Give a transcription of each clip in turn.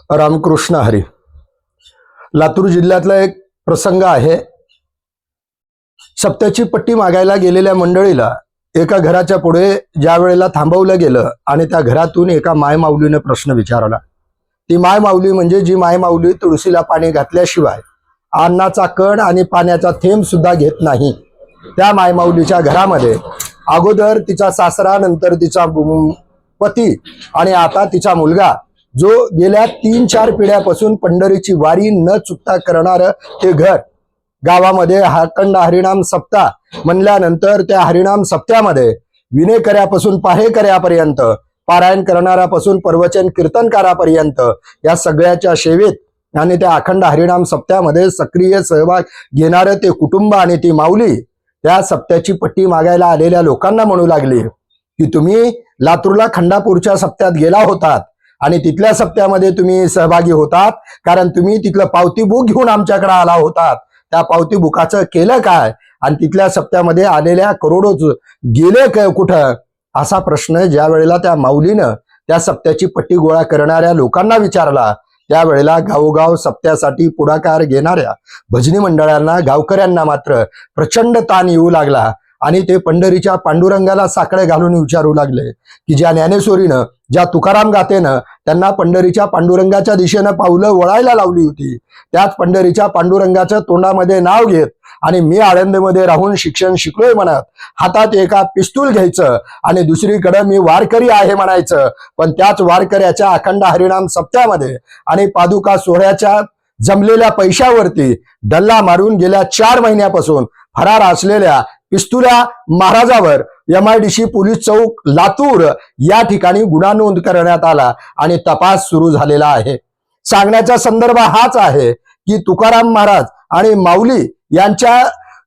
रामकृष्ण हरी. लातूर जिल्ह्यातला एक प्रसंग आहे. सप्त्याची पट्टी मागायला गेलेल्या मंडळीला एका घराच्या पुढे ज्या वेळेला थांबवलं गेलं आणि त्या घरातून एका मायमाऊलीने प्रश्न विचारला. ती मायमाऊली म्हणजे जी मायमाऊली तुळशीला पाणी घातल्याशिवाय अन्नाचा कण आणि पाण्याचा थेंब सुद्धा घेत नाही. त्या मायमाऊलीच्या घरामध्ये अगोदर तिचा सासरा, नंतर तिचा पती आणि आता तिचा मुलगा, जो गेल्या 3-4 पिढ्यापासून पंढरीची वारी न चुकता करणारं ते घर. गावामध्ये अखंड हरिनाम सप्ताह म्हणल्यानंतर त्या हरिनाम सप्त्यामध्ये विनेकऱ्यापासून पाहेकऱ्यापर्यंत, पारायण करणाऱ्यापासून प्रवचन कीर्तनकारापर्यंत या सगळ्याच्या सेवेत आणि त्या अखंड हरिनाम सप्त्यामध्ये सक्रिय सहभाग घेणारं ते कुटुंब आणि ती माऊली त्या सप्त्याची पट्टी मागायला आलेल्या लोकांना म्हणू लागली की तुम्ही लातूरला खंडापूरच्या सप्त्यात गेला होतात आणि तिथल्या सप्त्यामध्ये तुम्ही सहभागी होतात कारण तुम्ही तिथलं पावती बुक घेऊन आमच्याकडे आला होतात. त्या पावती बुकाचं केलं काय आणि तिथल्या सप्त्यामध्ये आलेल्या करोडो गेले कुठं, असा प्रश्न ज्या वेळेला त्या माऊलीनं त्या सप्त्याची पट्टी गोळा करणाऱ्या लोकांना विचारला. त्यावेळेला गावोगाव सप्त्यासाठी पुढाकार घेणाऱ्या भजनी मंडळांना, गावकऱ्यांना मात्र प्रचंड ताण येऊ लागला आणि ते पंढरीच्या पांडुरंगाला साकडे घालून विचारू लागले की ज्या ज्ञानेश्वरीनं, ज्या तुकाराम गाथेनं त्यांना पंढरीच्या पांडुरंगाच्या दिशेनं पावलं वळायला लावली होती, त्याच पंढरीच्या पांडुरंगाचं तोंडामध्ये नाव घेत आणि मी आळंदीमध्ये राहून शिक्षण शिकलोय म्हणत हातात एका पिस्तूल घ्यायचं आणि दुसरीकडे मी वारकरी आहे म्हणायचं. पण त्याच वारकऱ्याच्या अखंड हरिनाम सप्त्यामध्ये आणि पादुका सोहळ्याच्या जमलेल्या पैशावरती डल्ला मारून गेल्या 4 महिन्यापासून फरार असलेल्या पिस्तुल्या महाराजावर MIDC पोलीस चौक लातूर या ठिकाणी गुन्हा नोंद करण्यात आला आणि तपास सुरू झालेला आहे. सांगण्याचा संदर्भ हाच आहे की तुकाराम महाराज आणि माऊली यांच्या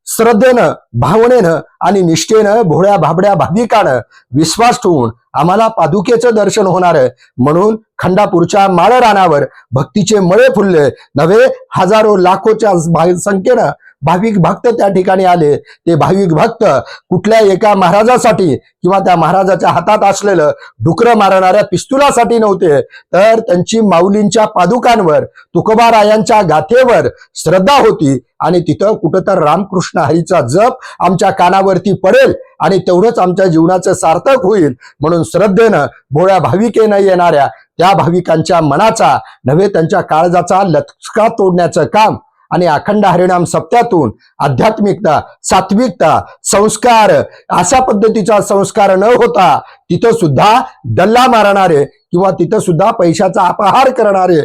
श्रद्धेनं, भावनेनं आणि निष्ठेनं भोळ्या भाबड्या भाविकानं विश्वास ठेवून आम्हाला पादुकेचं दर्शन होणार आहे म्हणून खंडापूरच्या माळरानावर भक्तीचे मळे फुलले. नव्हे हजारो लाखोच्या संख्येनं भाविक भक्त त्या ठिकाणी आले. ते भाविक भक्त कुठल्या एका महाराजासाठी किंवा त्या महाराजाच्या हातात असलेलं डुकरं मारणाऱ्या पिस्तुलासाठी नव्हते, तर त्यांची माऊलींच्या पादुकांवर, तुकोबारायांच्या गाथेवर श्रद्धा होती आणि तिथं कुठं तर रामकृष्ण हरीचा जप आमच्या कानावरती पडेल आणि तेवढंच आमच्या जीवनाचं सार्थक होईल म्हणून श्रद्धेनं भोळ्या भाविकेनं येणाऱ्या त्या भाविकांच्या मनाचा नव्हे त्यांच्या काळजाचा लचका तोडण्याचं काम आणि अखंड हरिनाम सप्त्यातून आध्यात्मिकता, सात्विकता, संस्कार अशा पद्धतीचा संस्कार न होता तिथं सुद्धा डल्ला मारणारे किंवा तिथं सुद्धा पैशाचा अपहार करणारे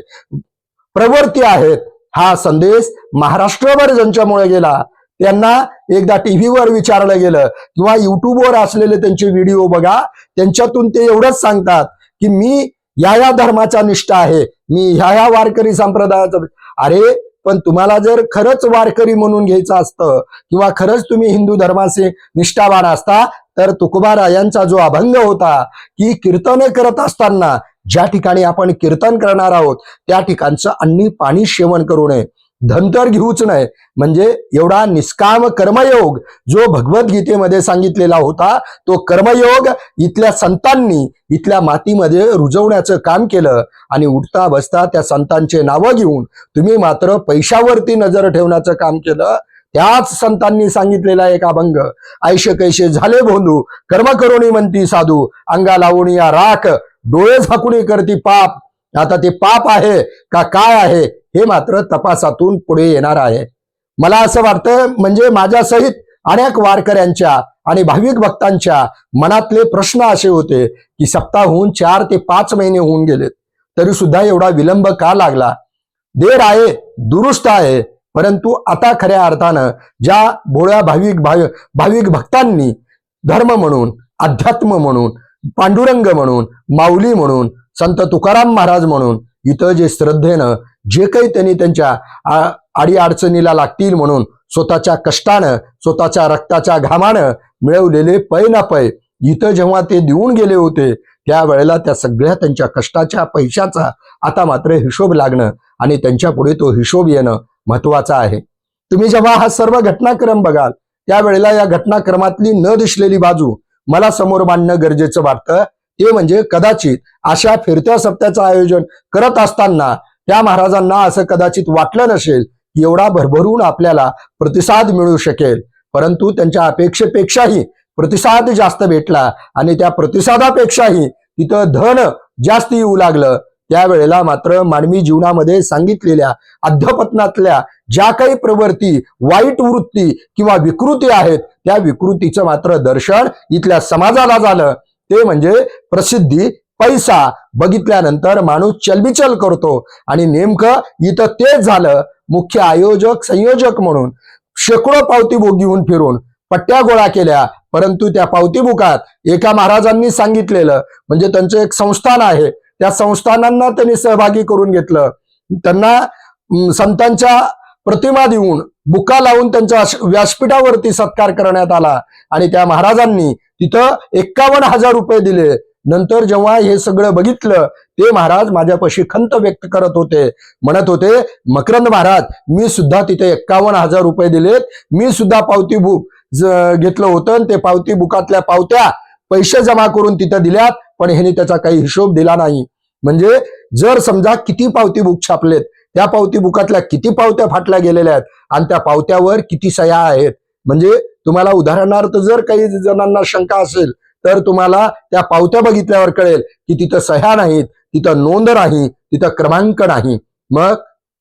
प्रवृत्ती आहेत. हा संदेश महाराष्ट्रभर ज्यांच्यामुळे गेला त्यांना एकदा टीव्हीवर विचारलं गेलं किंवा युट्यूबवर असलेले त्यांचे व्हिडिओ बघा, त्यांच्यातून ते एवढंच सांगतात की मी या धर्माचा निष्ठा आहे, मी ह्या वारकरी संप्रदायाचा. अरे पण तुम्हाला जर खरंच वारकरी म्हणून घ्यायचं असतं किंवा खरंच तुम्ही हिंदू धर्माचे निष्ठावान असता तर तुकोबारायांचा जो अभंग होता की कीर्तने करत असताना ज्या ठिकाणी आपण कीर्तन करणार आहोत त्या ठिकाणचं अन्नी पाणी सेवन करू नये, धनतर घेऊच नाही, म्हणजे एवढा निष्काम कर्मयोग जो भगवद्गीतेमध्ये सांगितलेला होता तो कर्मयोग इथल्या संतांनी इथल्या मातीमध्ये रुजवण्याचं काम केलं आणि उठता बसता त्या संतांचे नावं घेऊन तुम्ही मात्र पैशावरती नजर ठेवण्याचं काम केलं. त्याच संतांनी सांगितलेला एक अभंग, ऐशे कैशे झाले भोंदू, कर्म करुणी म्हणती साधू, अंगा लावून या राख, डोळे झाकुणी करती पाप. आता ते पाप आहे का काय आहे हे मात्र तपासातून पुढे येणार आहे. मला असं वाटतं म्हणजे माझ्या सहित अनेक वारकऱ्यांच्या आणि भाविक भक्तांच्या मनातले प्रश्न असे होते की सप्ताहून 4 ते 5 महिने होऊन गेलेत तरी सुद्धा एवढा विलंब का लागला. देर आहे दुरुस्त आहे, परंतु आता खऱ्या अर्थानं ज्या भोळ्या भाविक भक्तांनी धर्म म्हणून, अध्यात्म म्हणून, पांडुरंग म्हणून, माऊली म्हणून, संत तुकाराम महाराज म्हणून इथं जे श्रद्धेनं जे काही त्यांनी त्यांच्या आडी अडचणीला लागतील म्हणून स्वतःच्या कष्टानं, स्वतःच्या रक्ताच्या घामानं मिळवलेले पै ना पै इथं जेव्हा ते देऊन गेले होते त्यावेळेला त्या सगळ्या त्यांच्या कष्टाच्या पैशाचा आता मात्र हिशोब लागणं आणि त्यांच्या पुढे तो हिशोब येणं महत्वाचं आहे. तुम्ही जेव्हा हा सर्व घटनाक्रम बघाल त्यावेळेला या घटनाक्रमातली न दिसलेली बाजू मला समोर मांडणं गरजेचं वाटतं. ते म्हणजे कदाचित अशा फिरत्या सप्त्याचं आयोजन करत असताना त्या महाराजांना असं कदाचित वाटलं नसेल की एवढा भरभरून आपल्याला प्रतिसाद मिळू शकेल, परंतु त्यांच्या अपेक्षेपेक्षाही प्रतिसाद जास्त भेटला आणि त्या प्रतिसादापेक्षाही तिथं धन जास्त येऊ लागलं। त्यावेळेला मात्र मानवी जीवनामध्ये सांगितलेल्या अध्यापतनातल्या ज्या काही प्रवृत्ती, वाईट वृत्ती किंवा विकृती आहेत त्या विकृतीचं मात्र दर्शन इथल्या समाजाला झालं। ते म्हणजे प्रसिद्धी, पैसा बघितल्यानंतर माणूस चलबिचल करतो आणि नेमकं इथं तेच झालं। मुख्य आयोजक संयोजक म्हणून शेकडो पावती बुक घेऊन फिरून पट्ट्या गोळा केल्या, परंतु त्या पावती बुकात एका महाराजांनी सांगितलेलं म्हणजे त्यांचं एक संस्थान आहे, त्या संस्थानांना त्यांनी सहभागी करून घेतलं। त्यांना संतांच्या प्रतिमा देऊन बुका लावून त्यांच्या व्यासपीठावरती सत्कार करण्यात आला आणि त्या महाराजांनी तिथं 51,000 रुपये दिले। नंतर जेव्हा हे सगळं बघितलं ते महाराज माझ्यापाशी खंत व्यक्त करत होते, म्हणत होते, मकरंद महाराज मी सुद्धा तिथे 51,000 रुपये दिलेत, मी सुद्धा पावती बुक घेतलं होतं आणि ते पावती बुकातल्या पावत्या पैसे जमा करून तिथं दिल्यात, पण ह्यांनी त्याचा काही हिशोब दिला नाही। म्हणजे जर समजा किती पावती बुक छापलेत, त्या पावती बुकातल्या किती पावत्या फाटल्या गेलेल्या आहेत आणि त्या पावत्यावर किती सह्या आहेत, म्हणजे तुम्हाला उदाहरणार्थ जर काही जणांना शंका असेल तर तुम्हाला त्या पावत्या बघितल्यावर कळेल की तिथं सह्या नाहीत, तिथं नोंद नाही, तिथं क्रमांक नाही। मग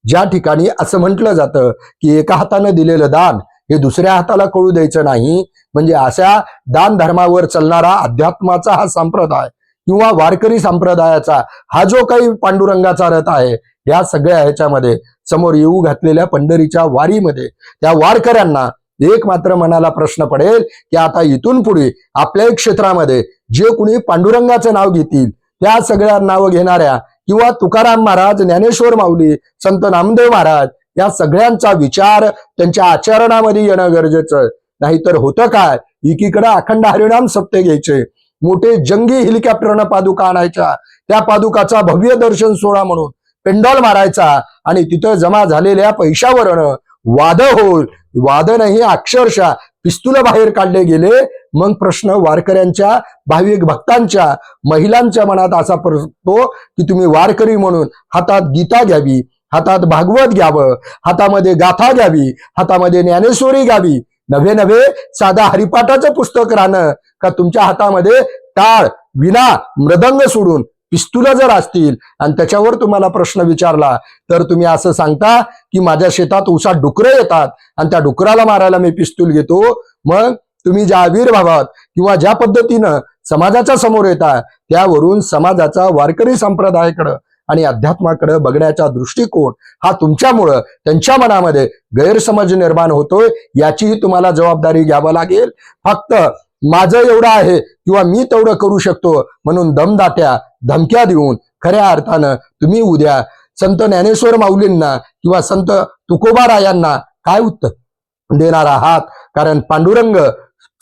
ज्या ठिकाणी असं म्हटलं जातं की एका हातानं दिलेलं दान हे दुसऱ्या हाताला कळू द्यायचं नाही, म्हणजे अशा दान धर्मावर चालणारा अध्यात्माचा हा संप्रदाय किंवा वारकरी संप्रदायाचा हा जो काही पांडुरंगाचा रथ आहे, या सगळ्या ह्याच्यामध्ये समोर येऊ घातलेल्या पंढरीच्या वारीमध्ये त्या वारकऱ्यांना एक मात्र मनाला प्रश्न पडेल की आता इथून पुढे आपल्या क्षेत्रामध्ये जे कुणी पांडुरंगाचं नाव घेतील त्या सगळ्या नाव घेणाऱ्या किंवा तुकाराम महाराज, ज्ञानेश्वर माऊली, संत नामदेव महाराज या सगळ्यांचा विचार त्यांच्या आचरणामध्ये येणं गरजेचं। नाहीतर होतं काय, एकीकडे अखंड हरिनाम सप्ते घ्यायचे, मोठे जंगी हेलिकॉप्टरनं पादुका आणायच्या, त्या पादुकाचा भव्य दर्शन सोहळा म्हणून पेंडॉल मारायचा आणि तिथं जमा झालेल्या पैशावरनं वाद होईल, वाद नाही अक्षरशः पिस्तूल बाहेर काढले गेले। मग प्रश्न वारकऱ्यांच्या, भाविक भक्तांच्या, महिलांच्या मनात असा पडतो की तुम्ही वारकरी म्हणून हातात गीता घ्यावी, हातात भागवत घ्यावं, हातामध्ये गाथा घ्यावी, हातामध्ये ज्ञानेश्वरी घ्यावी, नव्हे नव्हे साधा हरिपाठाचं पुस्तक राहणं का तुमच्या हातामध्ये टाळ, विना, मृदंग सोडून पिस्तूल जर असतील आणि त्याच्यावर तुम्हाला प्रश्न विचारला तर तुम्ही असं सांगता की माझ्या शेतात उसात डुकरं येतात आणि त्या डुकराला मारायला मी पिस्तूल घेतो। मग तुम्ही ज्या आविर्भावात किंवा ज्या पद्धतीनं समाजाच्या समोर येता त्यावरून समाजाचा वारकरी संप्रदायाकडे आणि अध्यात्माकडे बघण्याचा दृष्टिकोन हा तुमच्यामुळं त्यांच्या मनामध्ये गैरसमज निर्माण होतोय, याचीही तुम्हाला जबाबदारी घ्यावी लागेल। फक्त माझं एवढं आहे किंवा मी तेवढं करू शकतो म्हणून दमदाट्या धमक्या देऊन खऱ्या अर्थानं तुम्ही उद्या संत ज्ञानेश्वर माऊलींना किंवा संत तुकोबारायांना काय उत्तर देणार आहात? कारण पांडुरंग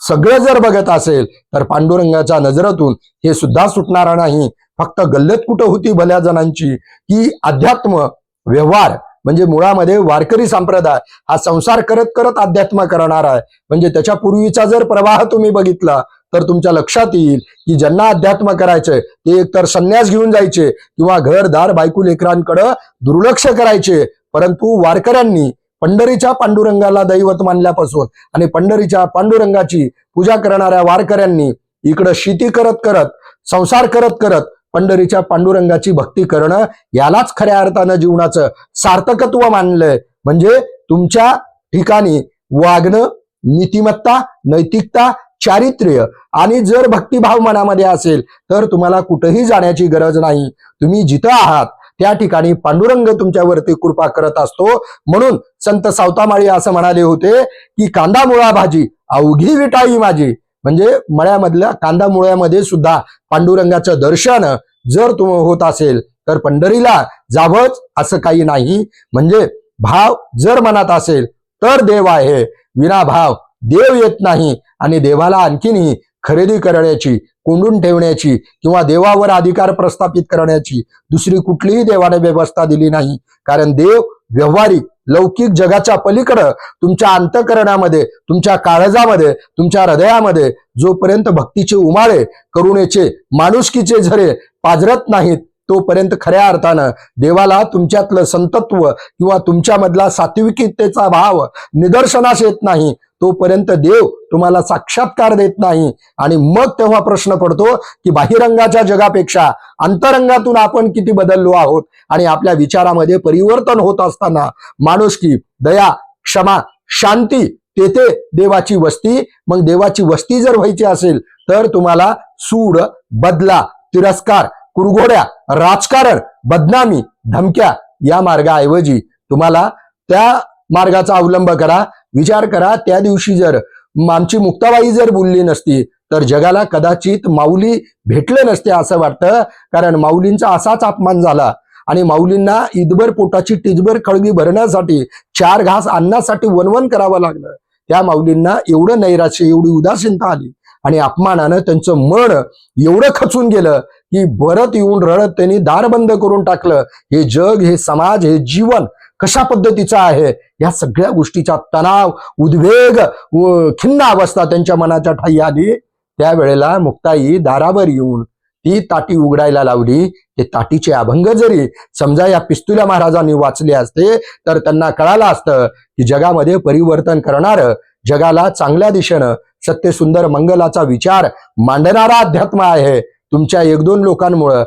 सगळं जर बघत असेल तर पांडुरंगाच्या नजरेतून हे सुद्धा सुटणार नाही। फक्त गल्लत कुठं होती भल्या जणांची की अध्यात्म व्यवहार म्हणजे मुळामध्ये वारकरी संप्रदाय हा संसार करत करत अध्यात्म करणार आहे। म्हणजे त्याच्या पूर्वीचा जर प्रवाह तुम्ही बघितला तर तुमच्या लक्षात येईल की ज्यांना अध्यात्म करायचंय ते एकतर संन्यास घेऊन जायचे किंवा घरदार बायको लेकरांकडे दुर्लक्ष करायचे, परंतु वारकऱ्यांनी पंढरीच्या पांडुरंगाला दैवत मानल्यापासून आणि पंढरीच्या पांडुरंगाची पूजा करणाऱ्या वारकऱ्यांनी इकडं शेती करत करत, संसार करत करत पंढरीच्या पांडुरंगाची भक्ती करणं यालाच खऱ्या अर्थानं जीवनाचं सार्थकत्व मानलंय। म्हणजे तुमच्या ठिकाणी वागणं, नीतिमत्ता, नैतिकता, चारित्र्य आणि जर भक्तिभाव मनामध्ये असेल तर तुम्हाला कुठेही जाण्याची गरज नाही। तुम्ही जिथं आहात त्या ठिकाणी पांडुरंग तुमच्यावरती कृपा करत असतो। म्हणून संत सावतामाळी असं म्हणाले होते की कांदा मुळा भाजी अवघी विटाई माझी, म्हणजे मळ्यामधल्या कांदा मुळ्यामध्ये सुद्धा पांडुरंगाचं दर्शन जर होत असेल तर पंढरीला जावंच असं काही नाही। म्हणजे भाव जर मनात असेल तर देव आहे, विना भाव देव येत नाही। आणि देवाला आणखीनही खरेदी करण्याची, कोंडून ठेवण्याची किंवा देवावर अधिकार प्रस्थापित करण्याची दुसरी कुठलीही देवाने व्यवस्था दिली नाही। कारण देव व्यवहारिक लौकिक जगाच्या पलीकडे तुमच्या अंतःकरणामध्ये, तुमच्या काळजामध्ये, तुमच्या हृदयामध्ये जोपर्यंत भक्तीचे उमाळे, करुणेचे, माणुसकीचे झरे पाजरत नाहीत तोपर्यंत खऱ्या अर्थानं देवाला तुमच्यातलं संतत्व किंवा तुमच्यामधला सात्विकतेचा भाव निदर्शनास येत नाही तोपर्यंत देव तुम्हाला साक्षात्कार देत नाही. आणि मग तेव्हा प्रश्न पडतो की बाह्यरंगाच्या जगापेक्षा अंतरंगातून आपण किती बदललो आहोत. आणि आपल्या विचारामध्ये परिवर्तन होत असताना माणुसकी, दया, क्षमा, शांती, तेथे देवाची वस्ती. मग देवाची वस्ती जर व्हायची असेल तर तुम्हाला सूड, बदला, तिरस्कार, कुरघोड्या, राजकारण, बदनामी, धमक्या या मार्गाऐवजी तुम्हाला त्या मार्गाचा अवलंब करा. विचार करा, त्या दिवशी जर आमची मुक्ताबाई जर बोलली नसती तर जगाला कदाचित माऊली भेटले नसते असं वाटतं. कारण माऊलींचा असाच अपमान झाला आणि माऊलींना ईदभर पोटाची टिचभर खळगी भरण्यासाठी 4 घास अन्नासाठी वनवन करावं लागलं. त्या माऊलींना एवढं नैराश्य, एवढी उदासीनता आली आणि अपमानानं त्यांचं मन एवढं खचून गेलं की परत येऊन रडत त्यांनी दार बंद करून टाकलं. हे जग, हे समाज, हे जीवन कशा पद्धतीचं आहे या सगळ्या गोष्टीचा तणाव, उद्वेग व खिन्न अवस्था त्यांच्या मनाच्या ठाई आली. त्यावेळेला मुक्ताई दारावर येऊन ती ताटी उघडायला लावली. ते ताटीचे अभंग जरी समजा या पिस्तुल्या महाराजांनी वाचले असते तर त्यांना कळालं असतं की जगामध्ये परिवर्तन करणारं, जगाला चांगल्या दिशेनं सत्य सुंदर मंगलाचा विचार मांडणारा अध्यात्म आहे. तुमच्या 1-2 लोकांमुळं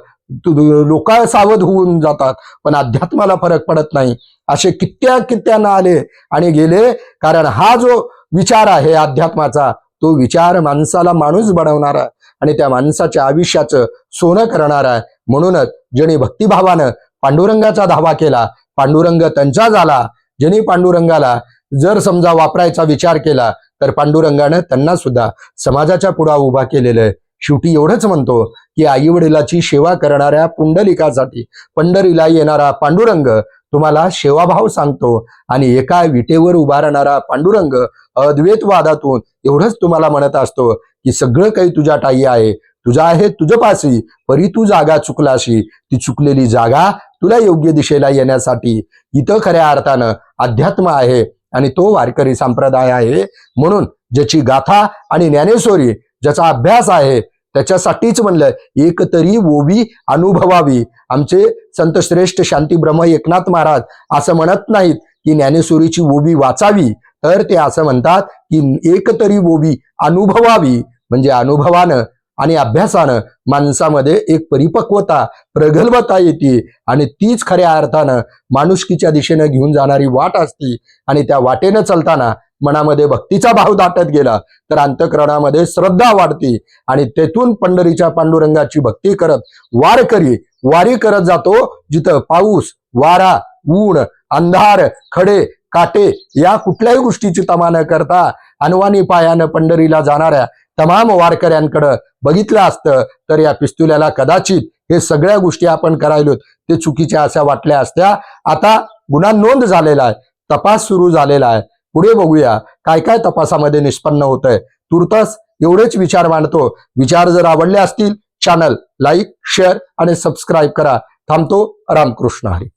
लोक सावध होऊन जातात पण अध्यात्माला फरक पडत नाही. असे कित्या आले आणि गेले. कारण हा जो विचार आहे अध्यात्माचा, तो विचार माणसाला माणूस बनवणारा आणि त्या माणसाच्या आयुष्याचं सोनं करणारा. म्हणूनच ज्यांनी भक्तिभावानं पांडुरंगाचा धावा केला, पांडुरंग त्यांचा झाला. ज्यांनी पांडुरंगाला जर समजा वापरायचा विचार केला तर पांडुरंगानं त्यांना सुद्धा समाजाच्या पुढा उभा केलेलं आहे. शेवटी एवढंच म्हणतो की आई वडिलाची सेवा करणाऱ्या पुंडलिकासाठी पंढरीला येणारा पांडुरंग तुम्हाला सेवाभाव सांगतो आणि एका विटेवर उभारणारा पांडुरंग अद्वैतवादातून एवढंच तुम्हाला म्हणत असतो की सगळं काही तुझ्या ठाई आहे, तुझा आहे तुझपाशी, परी तू जागा चुकलाशी. ती चुकलेली जागा तुला योग्य दिशेला येण्यासाठी इथं खऱ्या अर्थानं अध्यात्म आहे आणि तो वारकरी संप्रदाय आहे. म्हणून ज्याची गाथा आणि ज्ञानेश्वरी, ज्याचा अभ्यास आहे त्याच्यासाठीच म्हणलं एक तरी ओवी अनुभवावी. आमचे संत श्रेष्ठ शांती ब्रह्म एकनाथ महाराज असं म्हणत नाहीत की ज्ञानेश्वरीची ओवी वाचावी, तर ते असं म्हणतात की एक तरी ओवी अनुभवावी. म्हणजे अनुभवानं आणि अभ्यासानं माणसामध्ये एक परिपक्वता, प्रगल्भता येते आणि तीच खऱ्या अर्थानं माणुसकीच्या दिशेनं घेऊन जाणारी वाट असती. आणि त्या वाटेनं चालताना मनामध्ये भक्तीचा भाव दाटत गेला तर अंतःकरणामध्ये श्रद्धा वाढते आणि तेथून पंढरीच्या पांडुरंगाची भक्ती करत वारी करत जातो. जिथं पाऊस, वारा, ऊन, अंधार, खडे, काटे या कुठल्याही गोष्टीची तमा न करता अनवाणी पायानं पंढरीला जाणाऱ्या तमाम वारकऱ्यांकडे बघितलं असतं तर या पिस्तुल्याला कदाचित हे सगळ्या गोष्टी आपण करायलो ते चुकीच्या अशा वाटल्या असत्या. आता गुन्हा नोंद झालेला आहे, तपास सुरू झालेला आहे. पुढे बघूया काय काय तपासामध्ये निष्पन्न होत आहे. तुर्तास एवढेच विचार मांडतो. विचार जर आवडले असतील चॅनल लाईक, शेअर आणि सबस्क्राईब करा. थांबतो. रामकृष्ण हरी.